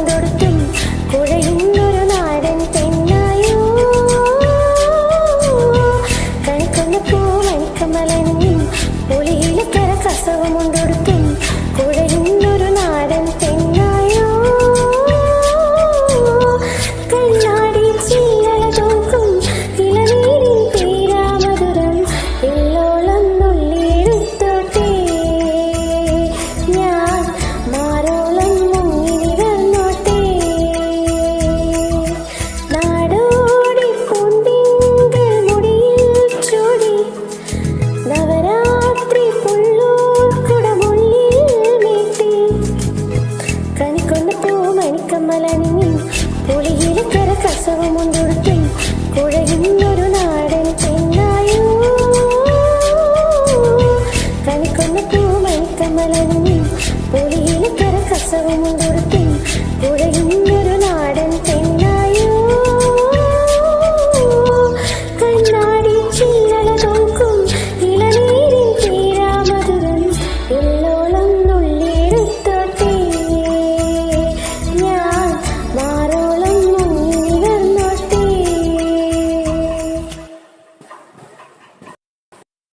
കസവുമുണ്ടൊടുത്തും കുഴയുന്നൊരു നാടൻ പെണ്ണായോ കണിക്കൊന്ന പൂമണിക്കമലനും പുളിയിലക്കര കസവുമുണ്ടൊടുത്തും കുഴയുന്നൊരു നാടൻ പെണ്ണായോ കണ്ണാടി ചില്ലല തൂക്കും ഇളനീരിൻ തീരാമധുരം എല്ലോളം നുള്ളിയെടുത്തോട്ടെ ഞാൻ മാരോളം മുങ്ങിനി വന്നോട്ടെ നാടോടി പൂന്തിങ്കൾ മുടിയിൽ ചൂടി നവരാത്രി പുള്ളൂർ കുടമുള്ളിൽ മീട്ടി കണിക്കൊന്ന പൂമണിക്കമലനിൽ പുളിയിലക്കര കസവുമുണ്ടൊടുത്തും കുഴയുന്നൊരു നാടൻ പെണ്ണായോ കണിക്കൊന്ന പൂമണിക്കമലനിൽ പുളിയിലക്കര കസവുമുണ്ടൊടുത്തും കുഴയുന്ന